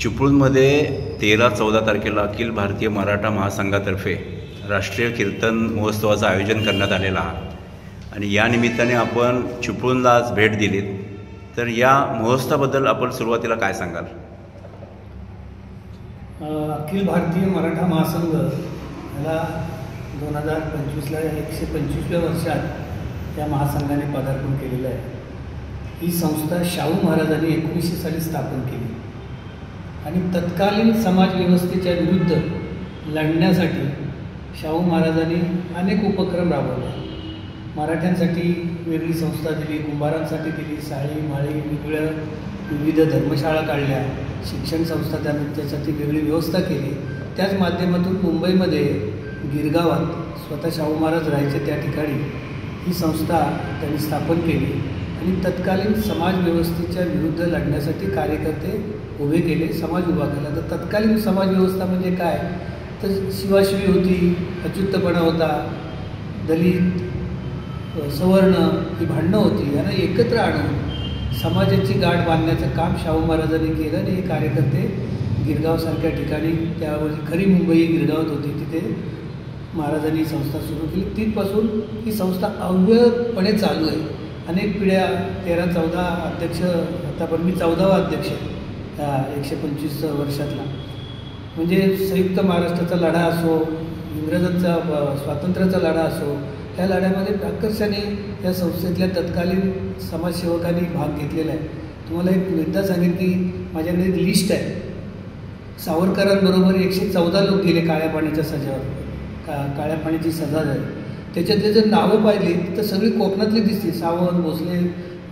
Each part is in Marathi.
चिपळूणमध्ये 13-14 तारखेला अखिल भारतीय मराठा महासंघातर्फे राष्ट्रीय कीर्तन महोत्सवाचं आयोजन करण्यात आलेलं आहे आणि या निमित्ताने आपण चिपळूणला आज भेट दिलीत. तर या महोत्सवाबद्दल आपण सुरुवातीला काय सांगाल? अखिल भारतीय मराठा महासंघ याला 2025ला 125व्या वर्षात या महासंघाने पदार्पण केलेलं आहे. ही संस्था शाहू महाराजांनी 1900 साली स्थापन केली आणि तत्कालीन समाजव्यवस्थेच्या विरुद्ध लढण्यासाठी शाहू महाराजांनी अनेक उपक्रम राबवले. मराठ्यांसाठी वेगळी संस्था दिली, कुंभारांसाठी दिली, साळी माळी विविध धर्मशाळा काढल्या, शिक्षण संस्था त्यासाठी वेगळी व्यवस्था केली. त्याच माध्यमातून मुंबईमध्ये गिरगावात स्वतः शाहू महाराज राहायचे त्या ठिकाणी ही संस्था त्यांनी स्थापन केली आणि तत्कालीन समाजव्यवस्थेच्या विरुद्ध लढण्यासाठी कार्यकर्ते उभे केले, समाज उभा केला. तर तत्कालीन समाजव्यवस्था म्हणजे काय, तर शिवाशिवी होती, अच्युतपणा होता, दलित सवर्ण ही भांडणं होती. यांना एकत्र आणून समाजाची गाठ बांधण्याचं काम शाहू महाराजांनी केलं आणि हे कार्यकर्ते गिरगावसारख्या ठिकाणी, त्यावेळी खरी मुंबई गिरगावात होती, तिथे महाराजांनी संस्था सुरू केली. तिथपासून ही संस्था अव्ययपणे चालू आहे. अनेक पिढ्या, 13-14 अध्यक्ष, आता पण मी 14वा अध्यक्ष या 125 वर्षातला. म्हणजे संयुक्त महाराष्ट्राचा लढा असो, इंग्रजांचा स्वातंत्र्याचा लढा असो, या लढ्यामध्ये प्राकर्षाने या संस्थेतल्या तत्कालीन समाजसेवकांनी भाग घेतलेला आहे. तुम्हाला एक मुद्दा सांगेन की माझ्याकडे एक लिस्ट आहे. सावरकरांबरोबर 114 लोक गेले काळ्या पाण्याच्या सजावर, काळ्या पाण्याची सजा झाली. त्याच्यातले जर नावं पाहिली तर सगळी कोकणातली दिसतील. सावंत, भोसले,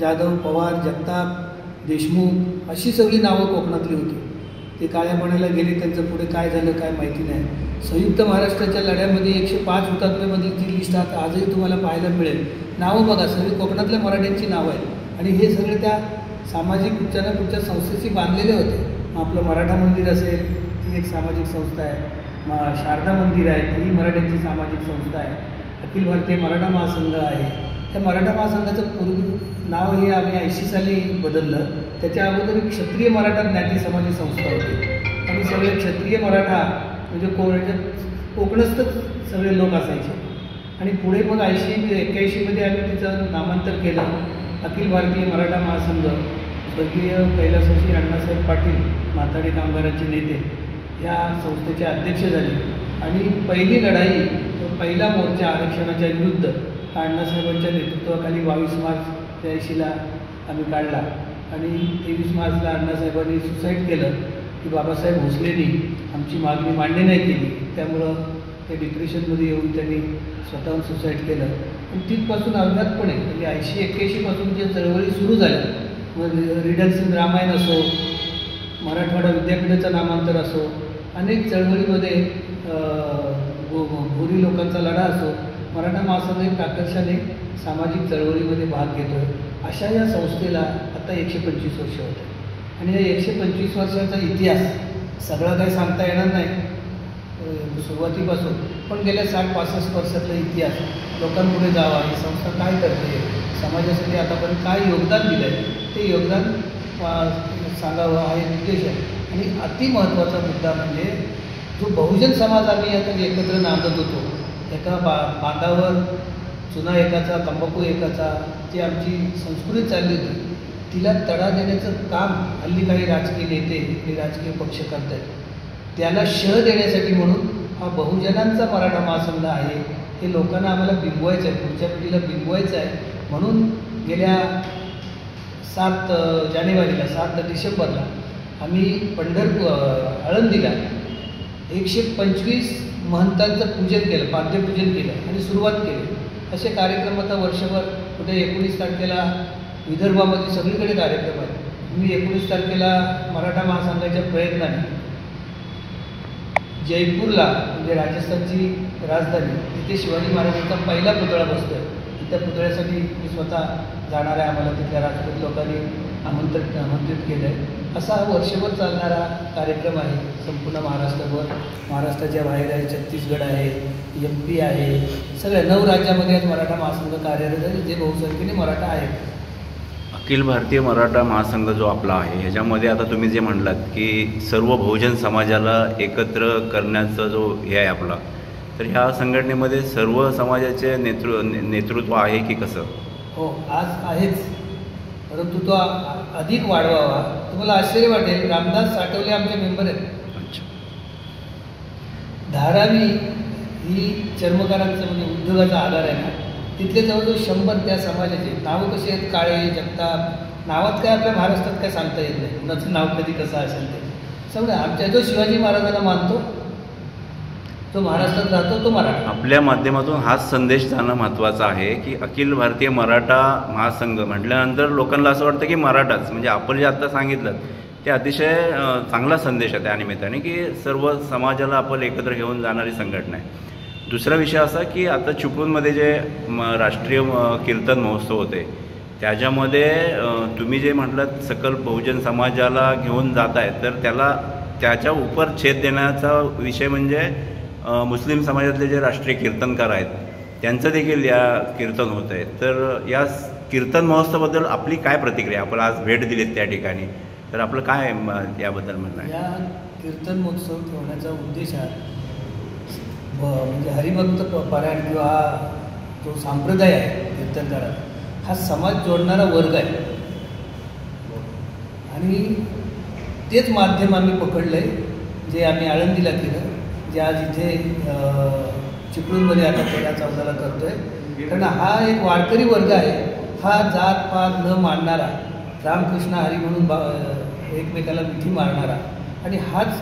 जाधव, पवार, जगताप, देशमुख अशी सगळी नावं कोकणातली होती. ते काळ्या पाण्याला गेले, त्यांचं पुढे काय झालं काय माहिती नाही. संयुक्त महाराष्ट्राच्या लढ्यामध्ये 105 हुतात्म्यामधली ती लिस्ट आजही तुम्हाला पाहायला मिळेल. नावं बघा, सगळी कोकणातल्या मराठ्यांची नावं आहेत आणि हे सगळे त्या सामाजिक कुठच्या ना कुठच्या संस्थेशी बांधलेले होते. आपलं मराठा मंदिर असेल, ती एक सामाजिक संस्था आहे. शारदा मंदिर आहे, ती मराठ्यांची सामाजिक संस्था आहे. अखिल भारतीय मराठा महासंघ आहे. त्या मराठा महासंघाचं पूर्वी नाव हे आम्ही 80 साली बदललं. त्याच्या अगोदर क्षत्रिय मराठा ज्ञाती समाजी संस्था होती आणि सगळे क्षत्रिय मराठा म्हणजे कोकणस्थच सगळे लोक असायचे. आणि पुढे मग 81मध्ये आम्ही तिचं नामांतर केलं. अखिल भारतीय मराठा महासंघ. स्वर्गीय कैलासवासी अण्णासाहेब पाटील, माथाडी कामगारांचे नेते, या संस्थेचे अध्यक्ष झाले आणि पहिली लढाई, पहिला मोर्चा आरक्षणाच्या विरुद्ध हा अण्णासाहेबांच्या नेतृत्वाखाली 22 मार्च 83ला आम्ही काढला आणि 23 मार्चला अण्णासाहेबांनी सुसाईड केलं की बाबासाहेब भोसलेंनी आमची मागणी मान्य नाही केली. त्यामुळं ते डिप्रेशनमध्ये येऊन त्यांनी स्वतःहून सुसाईड केलं आणि तिथपासून अज्ञातपणे म्हणजे 80-81पासून जे चळवळी सुरू झाल्या, मग रीडर सिंग रामायण असो, मराठवाडा विद्यापीठाचं नामांतर असो, अनेक चळवळीमध्ये भोरी लोकांचा लढा असो, मराठा महासंघ प्राकर्षाने सामाजिक चळवळीमध्ये भाग घेतो आहे. अशा या संस्थेला आता 125 वर्ष होते आणि या 125 वर्षाचा इतिहास सगळा काही सांगता येणार नाही सुरुवातीपासून, पण गेल्या 60-65 वर्षातला इतिहास लोकांपुढे जावा, ही संस्था काय करते, समाजासाठी आतापर्यंत काय योगदान दिलं आहे, ते योगदान सांगावं हा एक उद्देश आहे. आणि अतिमहत्त्वाचा मुद्दा म्हणजे जो बहुजन समाज आम्ही आता एकत्र नांदत होतो, एका बांधावर चुना एकाचा, तंबाखू एकाचा, जी आमची संस्कृती चालली होती, तिला तडा देण्याचं काम हल्ली काही राजकीय नेते हे राजकीय पक्ष करत आहेत. त्याला शह देण्यासाठी म्हणून हा बहुजनांचा मराठा महासंघ आहे, हे लोकांना आम्हाला बिंबवायचं आहे, पुढच्या पिढीला बिंबवायचं आहे. म्हणून गेल्या 7 जानेवारीला 7 डिसेंबरला आम्ही आळंदीला 125 महंतांचं पूजन केलं, पाद्यपूजन केलं आणि सुरुवात केली. असे कार्यक्रम आता वर्षभर, कुठे 19 तारखेला विदर्भामध्ये सगळीकडे कार्यक्रम आहेत. मी 19 तारखेला मराठा महासंघाच्या प्रयत्नाने जयपूरला, म्हणजे राजस्थानची राजधानी, तिथे शिवाजी महाराजांचा पहिला पुतळा बसतो आहे. त्या पुतळ्यासाठी मी स्वतः जाणार आहे. आम्हाला तिथल्या राजपूत लोकांनी आमंत्रित केलं आहे. असा वर्षभर चालणारा कार्यक्रम आहे संपूर्ण महाराष्ट्रभर. महाराष्ट्राच्या बाहेर आहे, छत्तीसगड आहे, MP आहे, सगळ्या 9 राज्यामध्ये आज मराठा महासंघ कार्यरत आहे, जे बहुसंख्येने मराठा आहेत. अखिल भारतीय मराठा महासंघ जो आपला आहे ह्याच्यामध्ये आता तुम्ही जे म्हणलात की सर्व बहुजन समाजाला एकत्र करण्याचा जो हे आहे आपला, तर ह्या संघटनेमध्ये सर्व समाजाचे नेतृत्व आहे की कसं? हो, आज आहेच, परंतु तो अधिक वाढवावा. तुम्हाला आश्चर्य वाटेल, रामदास साठवले आमचे मेंबर आहेत. अच्छा. धारावी ही चर्मकारांचं म्हणजे उद्योगाचा आधार आहे ना, तिथले जवळजवळ 100 त्या समाजाचे. नावं कशी आहेत, काळे, जगताप, नावात काय आपल्या महाराष्ट्रात काय सांगता येत नाही, कुणाचं नाव कधी कसं असेल ते सगळं. आमच्या जो शिवाजी महाराजांना मानतो, तो महाराष्ट्रात राहतो, तो मराठा. आपल्या माध्यमातून हाच संदेश जाणं महत्त्वाचं आहे की अखिल भारतीय मराठा महासंघ म्हटल्यानंतर लोकांना असं वाटतं की मराठाच, म्हणजे आपण जे आत्ता सांगितलं ते अतिशय चांगला संदेश आहे त्या निमित्ताने की सर्व समाजाला आपण एकत्र घेऊन जाणारी संघटना आहे. दुसरा विषय असा की आता चिपळूणमध्ये जे राष्ट्रीय कीर्तन महोत्सव होते त्याच्यामध्ये तुम्ही जे म्हटलं सकल बहुजन समाजाला घेऊन जात आहे, तर त्याच्या उपर छेद देण्याचा विषय म्हणजे मुस्लिम समाजातले जे राष्ट्रीय कीर्तनकार आहेत त्यांचं देखील या कीर्तन होत आहे. तर या कीर्तन महोत्सवाबद्दल आपली काय प्रतिक्रिया? आपण आज भेट दिलीत त्या ठिकाणी, तर आपलं काय याबद्दल म्हणणं आहे? या कीर्तन महोत्सव ठेवण्याचा उद्देश म्हणजे हरिभक्त पारायण किंवा हा जो संप्रदाय आहे कीर्तनकाराचा, हा समाज जोडणारा वर्ग आहे आणि तेच माध्यम आम्ही पकडलं आहे जे आम्ही आळंदीला केलं, जे आज इथे चिपळूणमध्ये आता 13-14ला करतो आहे. कारण हा एक वारकरी वर्ग आहे, हा जात-पात न मानणारा, रामकृष्ण हरी म्हणून एकमेकाला मिठी मारणारा, आणि हाच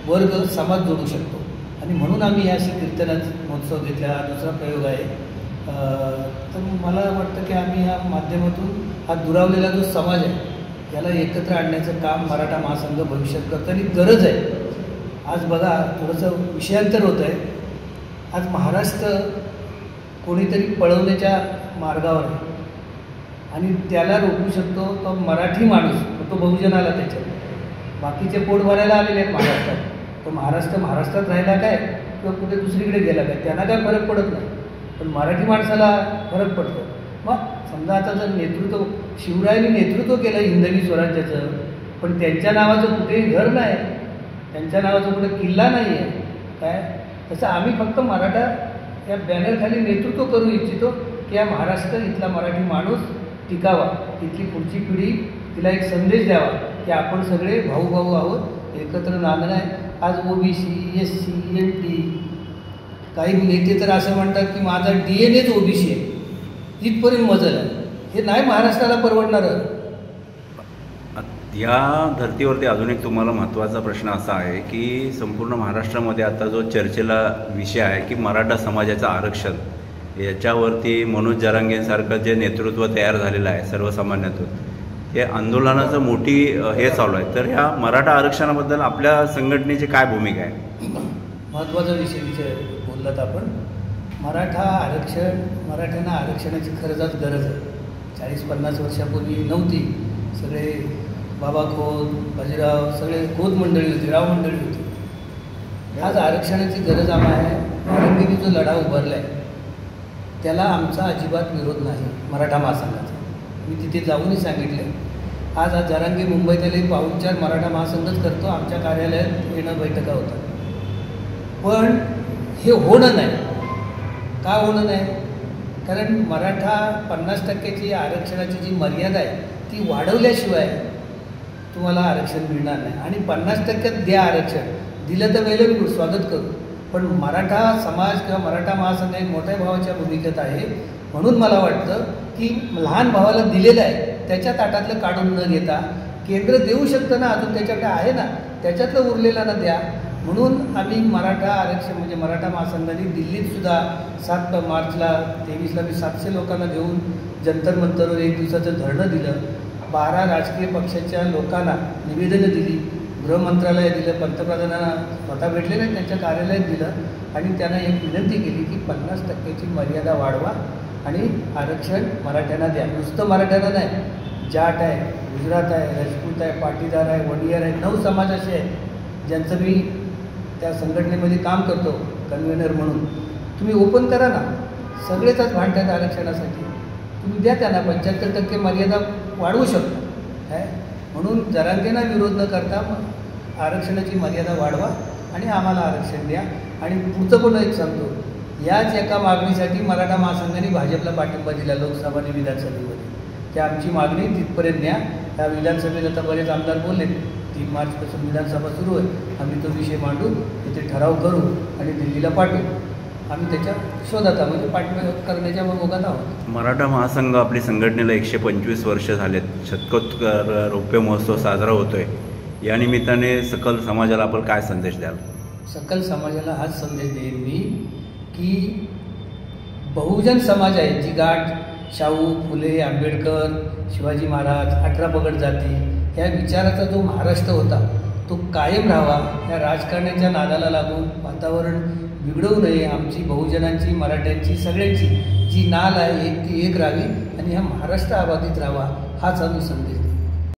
वर्ग समाज जोडू शकतो. आणि म्हणून आम्ही याशी कीर्तनाचा महोत्सव घेतला. हा दुसरा प्रयोग आहे. तर मला वाटतं की आम्ही या माध्यमातून हा दुरावलेला जो समाज आहे याला एकत्र आणण्याचं काम मराठा महासंघ भविष्यात करतो आणि गरज आहे. आज बघा, थोडंसं विषयांतर होतं आहे. आज महाराष्ट्र कोणीतरी पळवण्याच्या मार्गावर आहे आणि त्याला रोखू शकतो तो मराठी माणूस, तो बहुजन आला त्याच्यात. बाकीचे पोट भरायला आलेले आहेत महाराष्ट्रात, तो महाराष्ट्रात राहिला काय किंवा कुठे दुसरीकडे गेला काय त्यांना काय फरक पडत नाही, पण मराठी माणसाला फरक पडतो. मग समजा आता जर नेतृत्व शिवरायांनी नेतृत्व केलं हिंदवी स्वराज्याचं, पण त्यांच्या नावाचं कुठेही घर नाही, त्यांच्या नावाचा कुठे किल्ला नाही आहे काय, तसं आम्ही फक्त मराठा या बॅनरखाली नेतृत्व करू इच्छितो की या महाराष्ट्र इथला मराठी माणूस टिकावा, इथली पुढची पिढी तिला एक संदेश द्यावा की आपण सगळे भाऊ आहोत, एकत्र नांदणं आहे. आज OBC, SC, NT, काही नेते तर असं म्हणतात की माझा DNAच OBC आहे, इथपर्यंत मजल आहे. हे नाही महाराष्ट्राला परवडणारं. या धर्तीवरती अजून एक तुम्हाला महत्त्वाचा प्रश्न असा आहे की संपूर्ण महाराष्ट्रामध्ये आता जो चर्चेला विषय आहे की मराठा समाजाचं आरक्षण, याच्यावरती मनोज जरांगेंसारखं जे नेतृत्व तयार झालेलं आहे सर्वसामान्यातून, हे आंदोलनाचं मोठी हे चालू आहे. तर ह्या मराठा आरक्षणाबद्दल आपल्या संघटनेची काय भूमिका आहे? महत्त्वाचा विषय बोललात आपण. मराठ्यांना आरक्षणाची खरंच गरज आहे. 40-50 वर्षापूर्वी नव्हती. सगळे बाबा खोत, बाजीराव, सगळे खोत मंडळी होती, राव मंडळी होती. आज आरक्षणाची गरज आहे. जरांगेंनी जो लढा उभारला आहे त्याला आमचा अजिबात विरोध नाही, मराठा महासंघाचा. मी तिथे जाऊनही सांगितले. आज जरांगे मुंबईत आले, पाहुणचार मराठा महासंघच करतो, आमच्या कार्यालयात येणं बैठका होतात. पण हे होणं नाही. का होणं नाही? कारण मराठा 50% आरक्षणाची जी मर्यादा आहे ती वाढवल्याशिवाय तुम्हाला आरक्षण मिळणार नाही. आणि 50% द्या आरक्षण, दिलं तर वेळेला स्वागत करू, पण मराठा समाज किंवा मराठा महासंघ एक मोठ्या भावाच्या भूमिकेत आहे. म्हणून मला वाटतं की लहान भावाला दिलेलं आहे त्याच्या ताटातलं काढून न घेता केंद्र देऊ शकतं ना, अजून त्याच्याकडे आहे ना, त्याच्यातलं उरलेलं ना द्या. म्हणून आम्ही मराठा आरक्षण म्हणजे मराठा महासंघाने दिल्लीतसुद्धा 7 मार्चला 23ला मी 700 लोकांना घेऊन जंतर मंतरवर 1 दिवसाचं धरणं दिलं. 12 राजकीय पक्षाच्या लोकांना निवेदनं दिली, गृहमंत्रालयात दिलं, पंतप्रधानांना स्वतः भेटले नाही त्यांच्या कार्यालयात दिलं आणि त्यांना एक विनंती केली की 50% मर्यादा वाढवा आणि आरक्षण मराठ्यांना द्या. नुसतं मराठ्यांना नाही, जाट आहे, गुजरात आहे, राजपूत आहे, पाटीदार आहे, वडियार आहे, 9 समाज असे आहेत ज्यांचं मी त्या संघटनेमध्ये काम करतो कन्व्हेनर म्हणून. तुम्ही ओपन करा ना, सगळेच आज भांडतात आरक्षणासाठी, तुम्ही द्या त्यांना 75% मर्यादा वाढवू शकतो काय. म्हणून जरांगेंना विरोध न करता आरक्षणाची मर्यादा वाढवा आणि आम्हाला आरक्षण द्या. आणि पुढचं पण एक सांगतो, याच एका मागणीसाठी मराठा महासंघाने भाजपला पाठिंबा दिला लोकसभा आणि विधानसभेमध्ये. की आमची मागणी तिथपर्यंत न्या. त्या विधानसभेत आता बरेच आमदार बोलले, 3 मार्चपासून विधानसभा सुरू आहे, आम्ही तो विषय मांडू, तिथे ठराव करू आणि दिल्लीला पाठवू. आम्ही त्याच्या शोधात आहोत, म्हणजे पाठिंबा करण्याच्या ओघात आहोत. मराठा महासंघ आपली संघटनेला 125 वर्ष झालेत. शतकोत्तर रौप्य महोत्सव साजरा होतोय. या निमित्ताने सकल समाजाला आपण काय संदेश द्याल? सकल समाजाला हाच संदेश देईन मी की बहुजन समाज आहे, जी गाठ शाहू, फुले, आंबेडकर, शिवाजी महाराज, 18 पगड जाती या विचाराचा जो महाराष्ट्र होता तो कायम राहावा. या राजकारणाच्या नादाला लागून वातावरण बिघडवू नये. आमची बहुजनांची, मराठ्यांची, सगळ्यांची जी नाल आहे ती एक राहावी आणि हा महाराष्ट्र आबाधित राहावा, हाच आम्ही संदेश